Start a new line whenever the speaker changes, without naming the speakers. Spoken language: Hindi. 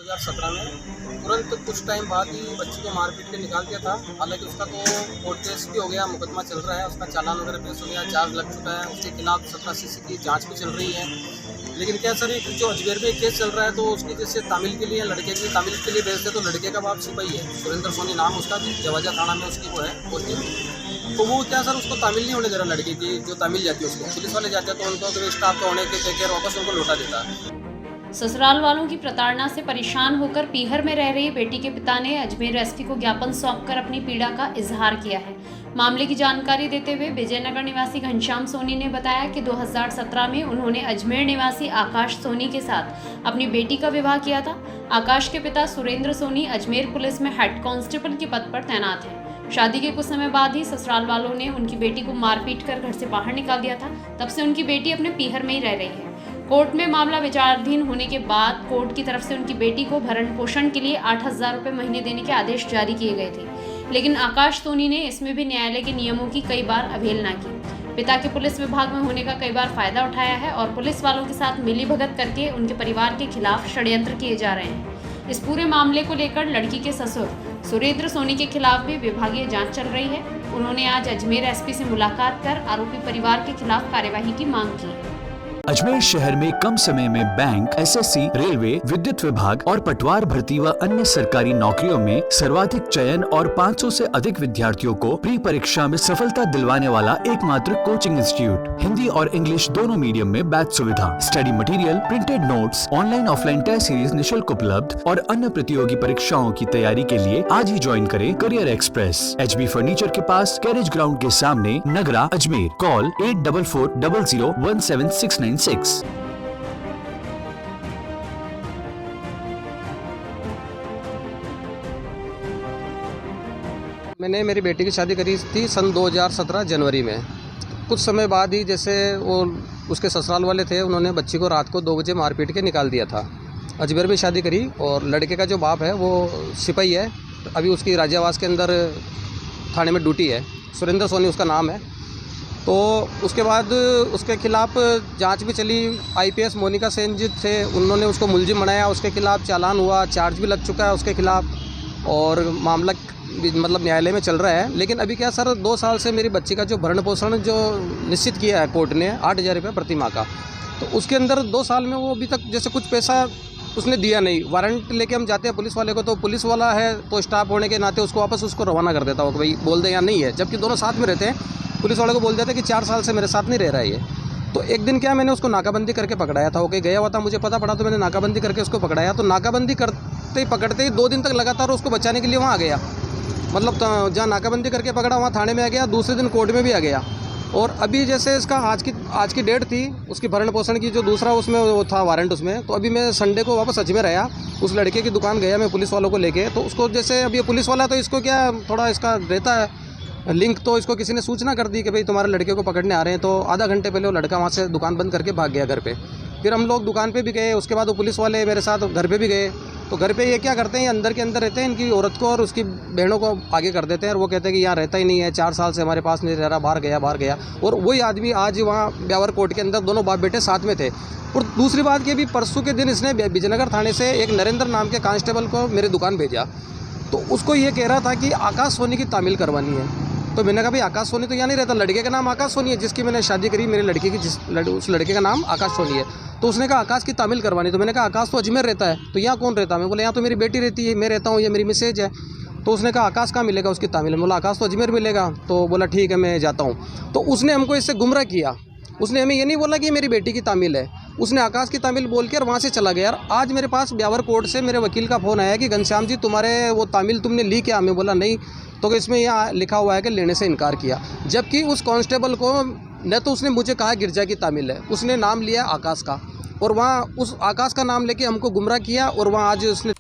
2017 में तुरंत कुछ टाइम बाद ही बच्ची को मारपीट के निकाल दिया था। हालांकि उसका तो कोर्ट केस भी हो गया, मुकदमा चल रहा है, उसका चालान वगैरह पेश हो गया, चार्ज लग चुका है, उसके खिलाफ 17 CC की जांच भी चल रही है। लेकिन क्या सर, जो अजमेर में केस चल रहा है तो उसकी जैसे तामिल के लिए लड़के की तामिल के लिए भेजते, तो लड़के का बाप सिपाही है, सुरेंद्र सोनी नाम उसका, जवाजा थाना में उसकी वो है पोस्टिंग। तो वो क्या सर, उसको तामिल नहीं होने दे रहा लड़के की, जो तामिल जाती है उसको पुलिस वाले जाते हैं तो उनको तो स्टाफ तो होने के चेकर वापस उनको लौटा देता है।
ससुराल वालों की प्रताड़ना से परेशान होकर पीहर में रह रही बेटी के पिता ने अजमेर एसपी को ज्ञापन सौंपकर अपनी पीड़ा का इजहार किया है। मामले की जानकारी देते हुए विजयनगर निवासी घनश्याम सोनी ने बताया कि 2017 में उन्होंने अजमेर निवासी आकाश सोनी के साथ अपनी बेटी का विवाह किया था। आकाश के पिता सुरेंद्र सोनी अजमेर पुलिस में हेड कांस्टेबल के पद पर तैनात हैं। शादी के कुछ समय बाद ही ससुराल वालों ने उनकी बेटी को मारपीट कर घर से बाहर निकाल दिया था। तब से उनकी बेटी अपने पीहर में ही रह रही है। कोर्ट में मामला विचाराधीन होने के बाद कोर्ट की तरफ से उनकी बेटी को भरण पोषण के लिए 8,000 रुपये महीने देने के आदेश जारी किए गए थे, लेकिन आकाश सोनी ने इसमें भी न्यायालय के नियमों की कई बार अवहेलना की। पिता के पुलिस विभाग में होने का कई बार फायदा उठाया है और पुलिस वालों के साथ मिलीभगत करके उनके परिवार के खिलाफ षड्यंत्र किए जा रहे हैं। इस पूरे मामले को लेकर लड़की के ससुर सुरेंद्र सोनी के खिलाफ भी विभागीय जांच चल रही है। उन्होंने आज अजमेर एसपी से मुलाकात कर आरोपी परिवार के खिलाफ कार्यवाही की मांग की।
अजमेर शहर में कम समय में बैंक, SSC, रेलवे, विद्युत विभाग और पटवार भर्ती व अन्य सरकारी नौकरियों में सर्वाधिक चयन और 500 से अधिक विद्यार्थियों को प्री परीक्षा में सफलता दिलवाने वाला एकमात्र कोचिंग इंस्टीट्यूट। हिंदी और इंग्लिश दोनों मीडियम में बैच सुविधा, study material, printed notes, online offline test series निःशुल्क उपलब्ध और अन्य प्रतियोगी परीक्षाओं की तैयारी के लिए आज ही ज्वाइन करें करियर एक्सप्रेस, HB फर्नीचर के पास, कैरेज ग्राउंड के सामने, नगरा, अजमेर। कॉल 8440017696।
मैंने मेरी बेटी की शादी करी थी सन 2017 जनवरी में। कुछ समय बाद ही जैसे वो उसके ससुराल वाले थे, उन्होंने बच्ची को रात को 2 बजे मारपीट के निकाल दिया था। अजमेर में शादी करी और लड़के का जो बाप है वो सिपाही है, अभी उसकी राज्यवास के अंदर थाने में ड्यूटी है, सुरेंद्र सोनी उसका नाम है। तो उसके बाद उसके खिलाफ जांच भी चली, IPS मोनिका सेन जी थे, उन्होंने उसको मुलजिम बनाया, उसके खिलाफ चालान हुआ, चार्ज भी लग चुका है उसके खिलाफ और मामला मतलब न्यायालय में चल रहा है। लेकिन अभी क्या सर, 2 साल से मेरी बच्ची का जो भरण पोषण जो निश्चित किया है कोर्ट ने 8,000 रुपये प्रति माह का, तो उसके अंदर 2 साल में वो अभी तक जैसे कुछ पैसा उसने दिया नहीं। वारंट लेके हम जाते हैं पुलिस वाले को, तो पुलिस वाला है तो स्टाफ होने के नाते उसको वापस उसको रवाना कर देता हो कि भाई बोल दे या नहीं है, जबकि दोनों साथ में रहते हैं। पुलिस वाले को बोल देते कि 4 साल से मेरे साथ नहीं रह रहा है ये। तो एक दिन क्या, मैंने उसको नाकाबंदी करके पकड़ाया था, ओके गया हुआ था, मुझे पता पड़ा तो मैंने नाकाबंदी करके उसको पकड़ाया। तो नाकाबंदी करते ही पकड़ते ही 2 दिन तक लगातार उसको बचाने के लिए वहाँ आ गया, मतलब जहाँ नाकाबंदी करके पकड़ा वहाँ थाने में आ गया, दूसरे दिन कोर्ट में भी आ गया। और अभी जैसे इसका आज की डेट थी उसकी भरण पोषण की, जो दूसरा उसमें वो था वारंट उसमें, तो अभी मैं संडे को वापस अजमेर आया, उस लड़के की दुकान गया मैं पुलिस वालों को लेके। तो उसको जैसे अभी पुलिस वाला तो इसको क्या थोड़ा इसका रहता है लिंक, तो इसको किसी ने सूचना कर दी कि भाई तुम्हारे लड़के को पकड़ने आ रहे हैं। तो आधा घंटे पहले वो लड़का वहाँ से दुकान बंद करके भाग गया घर पे। फिर हम लोग दुकान पे भी गए, उसके बाद वो पुलिस वाले मेरे साथ घर पे भी गए। तो घर पे ये क्या करते हैं, ये अंदर के अंदर रहते हैं, इनकी औरत को और उसकी बहनों को आगे कर देते हैं और वो कहते हैं कि यहाँ रहता ही नहीं है, 4 साल से हमारे पास नहीं रह रहा, बाहर गया। और वही आदमी आज वहाँ ब्यावर कोर्ट के अंदर दोनों बाप बेटे साथ में थे। और दूसरी बात कि अभी परसों के दिन इसने विजयनगर थाने से एक नरेंद्र नाम के कांस्टेबल को मेरी दुकान भेजा, तो उसको ये कह रहा था कि आकाश सोनी की तामील करवानी है। तो मैंने कहा भाई आकाश सोनी तो यहाँ नहीं रहता, लड़के का नाम आकाश सोनी है जिसकी मैंने शादी करी, मेरे लड़के की उस लड़के का नाम आकाश सोनी है। तो उसने कहा आकाश की तामील करवानी। तो मैंने कहा आकाश तो अजमेर रहता है, तो यहाँ कौन रहता है? मैं बोला यहाँ तो मेरी बेटी रहती है, मैं रहता हूँ, ये मेरी मिसेज है। तो उसने कहा आकाश कहाँ मिलेगा उसकी तामील? मैं बोला आकाश तो अजमेर मिलेगा। तो बोला ठीक है मैं जाता हूँ। तो उसने हमको इससे गुमराह किया, उसने हमें ये नहीं बोला कि मेरी बेटी की तामील है, उसने आकाश की तामील बोल के और वहाँ से चला गया। आज मेरे पास ब्यावर कोर्ट से मेरे वकील का फ़ोन आया कि घनश्याम जी तुम्हारे वो तामील तुमने ली क्या? मैं बोला नहीं। तो इसमें यहाँ लिखा हुआ है कि लेने से इनकार किया, जबकि उस कांस्टेबल को न तो उसने मुझे कहा गिरजा की तामील है, उसने नाम लिया आकाश का और वहाँ उस आकाश का नाम लेके हमको गुमराह किया और वहाँ आज उसने